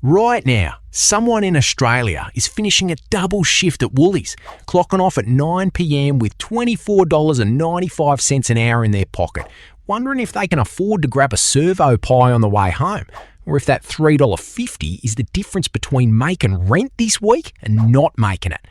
Right now, someone in Australia is finishing a double shift at Woolies, clocking off at 9 p.m. with $24.95 an hour in their pocket, wondering if they can afford to grab a servo pie on the way home, or if that $3.50 is the difference between making rent this week and not making it.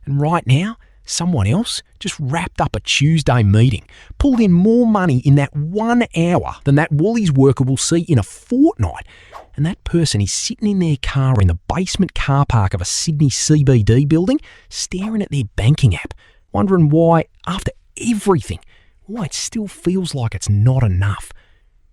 And right now, someone else just wrapped up a Tuesday meeting, pulled in more money in that 1 hour than that Woolies worker will see in a fortnight. And that person is sitting in their car in the basement car park of a Sydney CBD building, staring at their banking app, wondering why, after everything, why it still feels like it's not enough.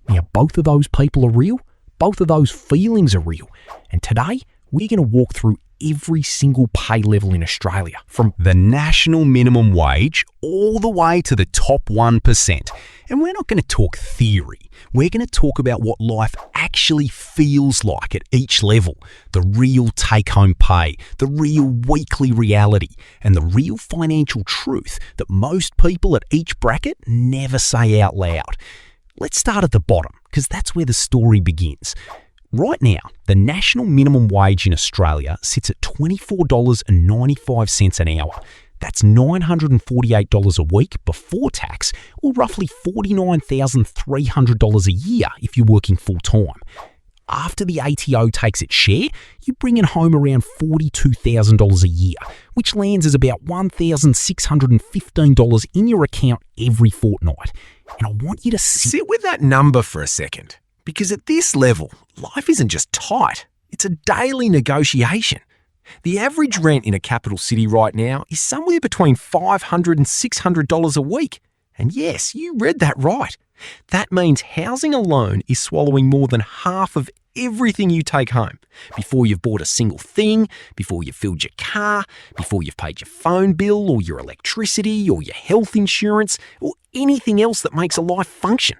Now, both of those people are real. Both of those feelings are real. And today, we're going to walk through every single pay level in Australia, from the national minimum wage all the way to the top 1%. And we're not going to talk theory. We're going to talk about what life actually feels like at each level, the real take-home pay, the real weekly reality, and the real financial truth that most people at each bracket never say out loud. Let's start at the bottom, because that's where the story begins. Right now, the national minimum wage in Australia sits at $24.95 an hour. That's $948 a week before tax, or roughly $49,300 a year if you're working full-time. After the ATO takes its share, you bring in home around $42,000 a year, which lands as about $1,615 in your account every fortnight. And I want you to sit with that number for a second. Because at this level, life isn't just tight, it's a daily negotiation. The average rent in a capital city right now is somewhere between $500 and $600 a week. And yes, you read that right. That means housing alone is swallowing more than half of everything you take home before you've bought a single thing, before you've filled your car, before you've paid your phone bill or your electricity or your health insurance or anything else that makes a life function.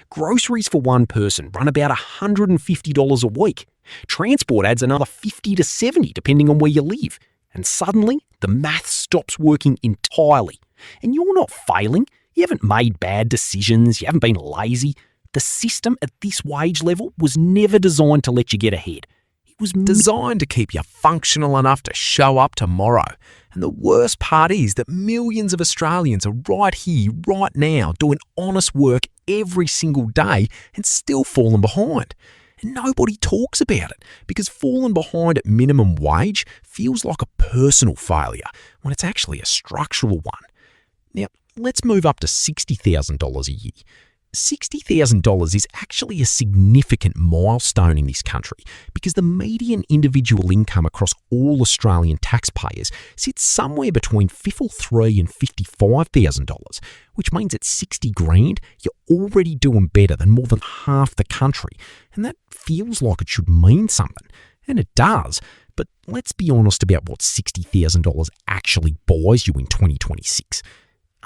Groceries for one person run about $150 a week. Transport adds another $50 to $70 depending on where you live. And suddenly, the math stops working entirely. And you're not failing. You haven't made bad decisions. You haven't been lazy. The system at this wage level was never designed to let you get ahead. It was designed to keep you functional enough to show up tomorrow. And the worst part is that millions of Australians are right here, right now, doing honest work every single day and still falling behind. And nobody talks about it because falling behind at minimum wage feels like a personal failure when it's actually a structural one. Now, let's move up to $60,000 a year. $60,000 is actually a significant milestone in this country because the median individual income across all Australian taxpayers sits somewhere between $53,000 and $55,000, which means at 60 grand, you're already doing better than more than half the country. And that feels like it should mean something. And it does. But let's be honest about what $60,000 actually buys you in 2026.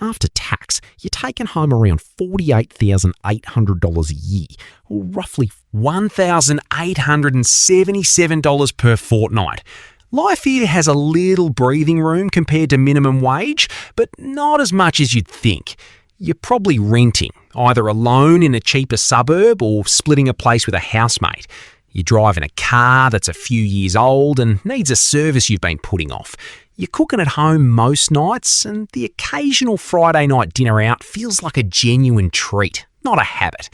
After tax, you're taking home around $48,800 a year, or roughly $1,877 per fortnight. Life here has a little breathing room compared to minimum wage, but not as much as you'd think. You're probably renting, either alone in a cheaper suburb or splitting a place with a housemate. You're driving a car that's a few years old and needs a service you've been putting off. You're cooking at home most nights, and the occasional Friday night dinner out feels like a genuine treat, not a habit.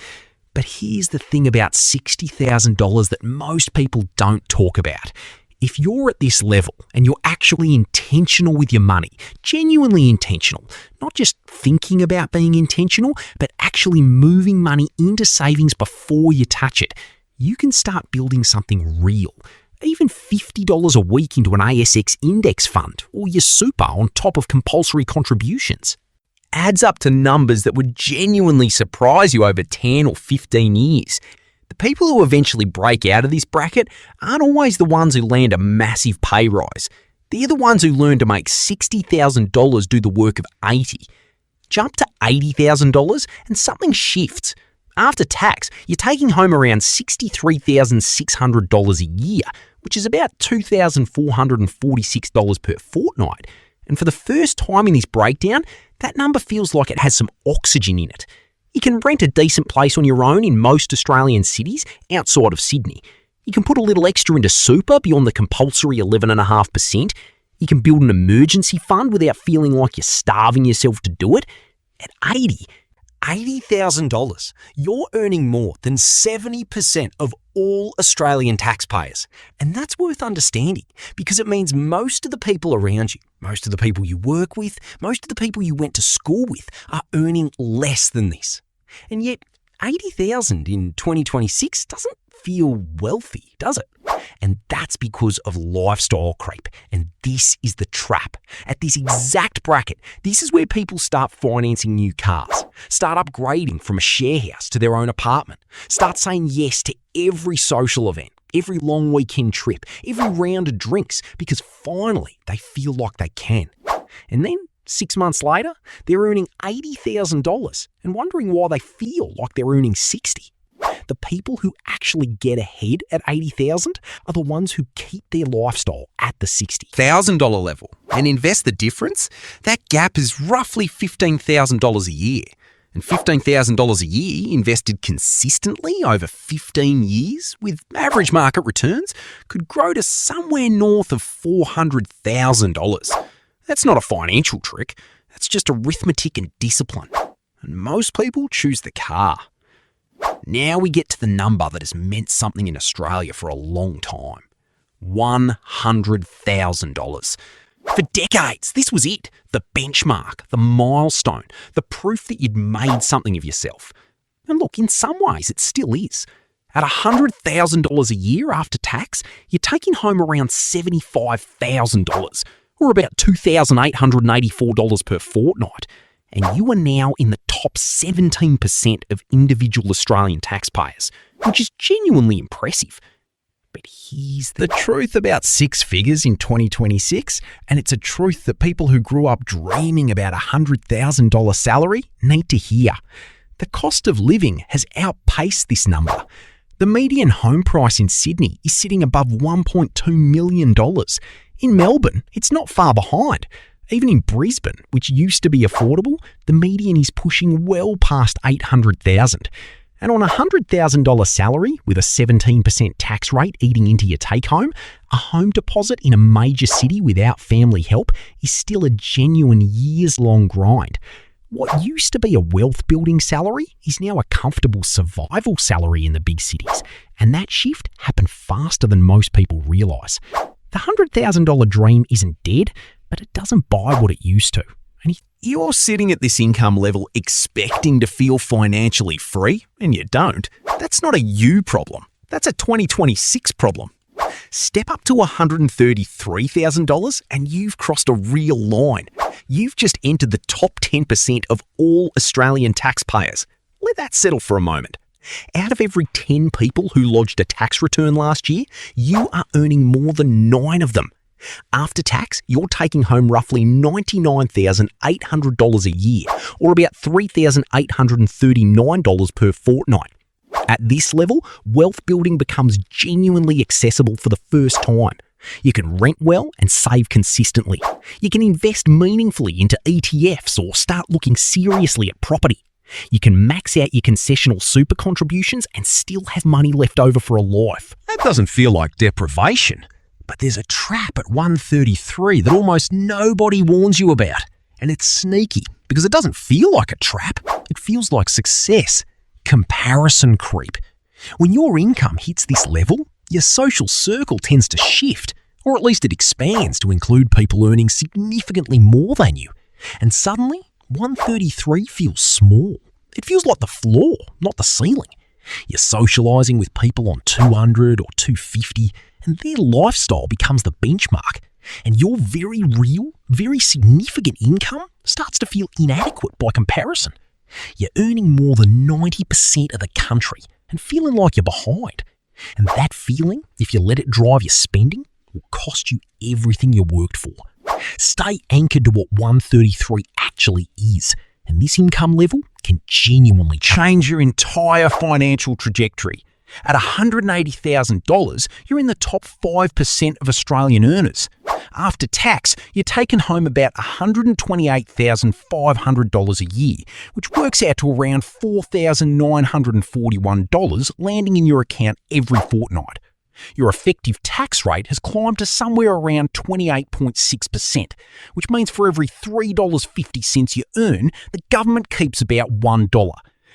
But here's the thing about $60,000 that most people don't talk about. If you're at this level and you're actually intentional with your money, genuinely intentional, not just thinking about being intentional, but actually moving money into savings before you touch it, you can start building something real. Even $50 a week into an ASX index fund or your super on top of compulsory contributions adds up to numbers that would genuinely surprise you over 10 or 15 years. The people who eventually break out of this bracket aren't always the ones who land a massive pay rise. They're the ones who learn to make $60,000 do the work of 80. Jump to $80,000 and something shifts. After tax, you're taking home around $63,600 a year, which is about $2,446 per fortnight. And for the first time in this breakdown, that number feels like it has some oxygen in it. You can rent a decent place on your own in most Australian cities outside of Sydney. You can put a little extra into super beyond the compulsory 11.5%. You can build an emergency fund without feeling like you're starving yourself to do it. At $80,000, you're earning more than 70% of all Australian taxpayers. And that's worth understanding because it means most of the people around you, most of the people you work with, most of the people you went to school with are earning less than this. And yet, $80,000 in 2026 doesn't feel wealthy, does it? And that's because of lifestyle creep. And this is the trap. At this exact bracket, this is where people start financing new cars, start upgrading from a share house to their own apartment, start saying yes to every social event, every long weekend trip, every round of drinks, because finally they feel like they can. And then 6 months later, they're earning $80,000 and wondering why they feel like they're earning 60. The people who actually get ahead at $80,000 are the ones who keep their lifestyle at the $60,000 level and invest the difference. That gap is roughly $15,000 a year. And $15,000 a year invested consistently over 15 years with average market returns could grow to somewhere north of $400,000. That's not a financial trick. That's just arithmetic and discipline. And most people choose the car. Now we get to the number that has meant something in Australia for a long time. $100,000. For decades, this was it. The benchmark, the milestone, the proof that you'd made something of yourself. And look, in some ways it still is. At $100,000 a year after tax, you're taking home around $75,000, or about $2,884 per fortnight. And you are now in the top 17% of individual Australian taxpayers, which is genuinely impressive. But here's the truth about six figures in 2026, and it's a truth that people who grew up dreaming about a $100,000 salary need to hear. The cost of living has outpaced this number. The median home price in Sydney is sitting above $1.2 million. In Melbourne, it's not far behind. Even in Brisbane, which used to be affordable, the median is pushing well past $800,000. And on a $100,000 salary with a 17% tax rate eating into your take-home, a home deposit in a major city without family help is still a genuine years-long grind. What used to be a wealth-building salary is now a comfortable survival salary in the big cities, and that shift happened faster than most people realise. The $100,000 dream isn't dead, but it doesn't buy what it used to. And if you're sitting at this income level expecting to feel financially free, and you don't, that's not a you problem. That's a 2026 problem. Step up to $133,000 and you've crossed a real line. You've just entered the top 10% of all Australian taxpayers. Let that settle for a moment. Out of every 10 people who lodged a tax return last year, you are earning more than 9 of them. After tax, you're taking home roughly $99,800 a year, or about $3,839 per fortnight. At this level, wealth building becomes genuinely accessible for the first time. You can rent well and save consistently. You can invest meaningfully into ETFs or start looking seriously at property. You can max out your concessional super contributions and still have money left over for a life. That doesn't feel like deprivation. But there's a trap at 133 that almost nobody warns you about. And it's sneaky because it doesn't feel like a trap. It feels like success. Comparison creep. When your income hits this level, your social circle tends to shift, or at least it expands to include people earning significantly more than you. And suddenly, 133 feels small. It feels like the floor, not the ceiling. You're socialising with people on 200 or 250, and their lifestyle becomes the benchmark. And your very real, very significant income starts to feel inadequate by comparison. You're earning more than 90% of the country and feeling like you're behind. And that feeling, if you let it drive your spending, will cost you everything you worked for. Stay anchored to what 133 actually is, and this income level can genuinely change your entire financial trajectory. At $180,000, you're in the top 5% of Australian earners. After tax, you're taking home about $128,500 a year, which works out to around $4,941 landing in your account every fortnight. Your effective tax rate has climbed to somewhere around 28.6%, which means for every $3.50 you earn, the government keeps about $1.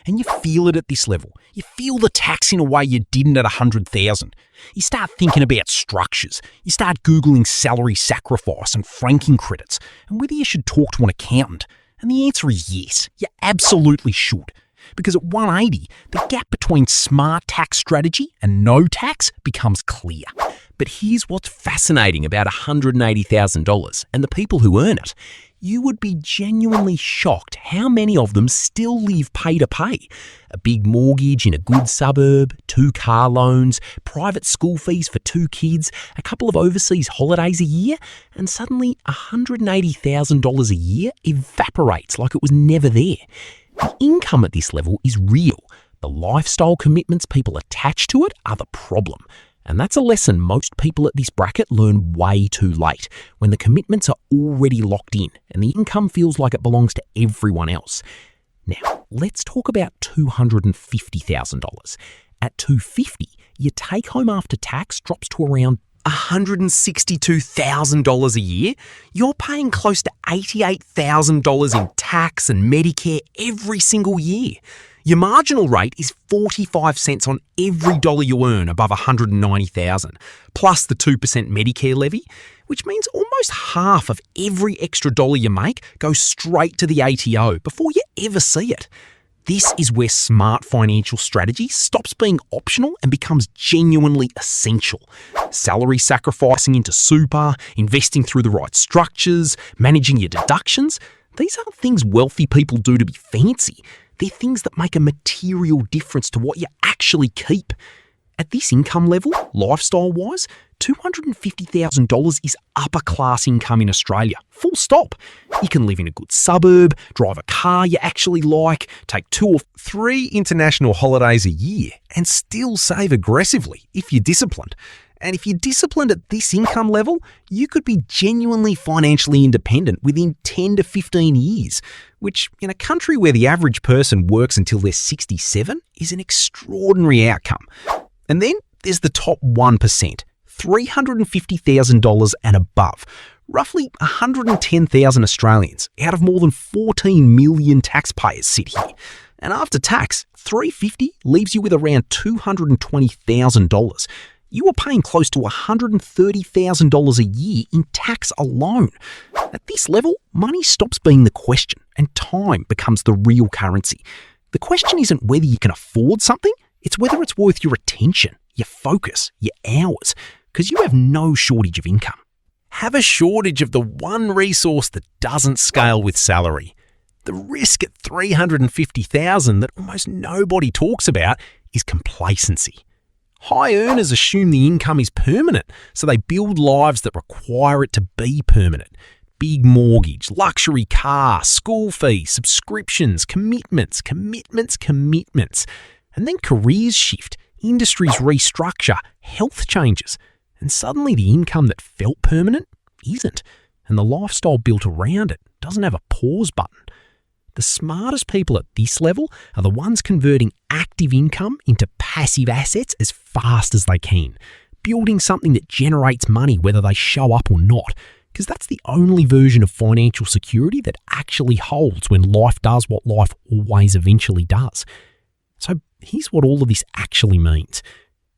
And you feel it at this level. You feel the tax in a way you didn't at $100,000. You start thinking about structures. You start Googling salary sacrifice and franking credits and whether you should talk to an accountant. And the answer is yes, you absolutely should. Because at 180, the gap between smart tax strategy and no tax becomes clear. But here's what's fascinating about $180,000 and the people who earn it. You would be genuinely shocked how many of them still live pay to pay. A big mortgage in a good suburb, 2 car loans, private school fees for 2 kids, a couple of overseas holidays a year, and suddenly $180,000 a year evaporates like it was never there. The income at this level is real. The lifestyle commitments people attach to it are the problem. And that's a lesson most people at this bracket learn way too late, when the commitments are already locked in and the income feels like it belongs to everyone else. Now, let's talk about $250,000. At $250,000, your take home after tax drops to around $162,000 a year. You're paying close to $88,000 in tax and Medicare every single year. Your marginal rate is 45 cents on every dollar you earn above $190,000, plus the 2% Medicare levy, which means almost half of every extra dollar you make goes straight to the ATO before you ever see it. This is where smart financial strategy stops being optional and becomes genuinely essential. Salary sacrificing into super, investing through the right structures, managing your deductions, these aren't things wealthy people do to be fancy. They're things that make a material difference to what you actually keep. At this income level, lifestyle-wise, $250,000 is upper-class income in Australia. Full stop. You can live in a good suburb, drive a car you actually like, take 2 or 3 international holidays a year, and still save aggressively if you're disciplined. And if you're disciplined at this income level, you could be genuinely financially independent within 10 to 15 years, which in a country where the average person works until they're 67 is an extraordinary outcome. And then there's the top 1%, $350,000 and above, roughly 110,000 Australians out of more than 14 million taxpayers sit here. And after tax, $350,000 leaves you with around $220,000. You are paying close to $130,000 a year in tax alone. At this level, money stops being the question and time becomes the real currency. The question isn't whether you can afford something, it's whether it's worth your attention, your focus, your hours, because you have no shortage of income. Have a shortage of the one resource that doesn't scale with salary. The risk at $350,000 that almost nobody talks about is complacency. High earners assume the income is permanent, so they build lives that require it to be permanent. Big mortgage, luxury car, school fees, subscriptions, commitments. And then careers shift, industries restructure, health changes, and suddenly the income that felt permanent isn't, and the lifestyle built around it doesn't have a pause button. The smartest people at this level are the ones converting active income into passive assets as fast as they can, building something that generates money whether they show up or not, because that's the only version of financial security that actually holds when life does what life always eventually does. So here's what all of this actually means.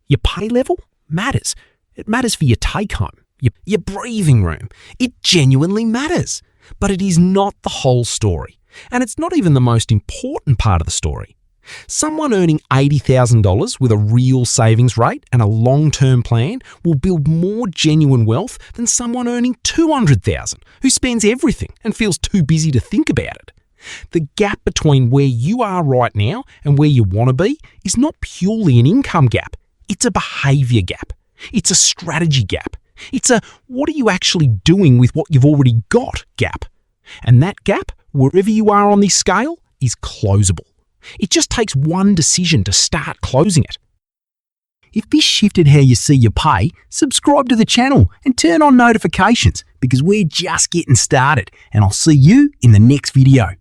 Your pay level matters. It matters for your take-home, your breathing room. It genuinely matters. But it is not the whole story. And it's not even the most important part of the story. Someone earning $80,000 with a real savings rate and a long-term plan will build more genuine wealth than someone earning $200,000 who spends everything and feels too busy to think about it. The gap between where you are right now and where you want to be is not purely an income gap. It's a behaviour gap. It's a strategy gap. It's a what are you actually doing with what you've already got gap. And that gap, wherever you are on this scale, is closable. It just takes one decision to start closing it. If this shifted how you see your pay, subscribe to the channel and turn on notifications because we're just getting started, and I'll see you in the next video.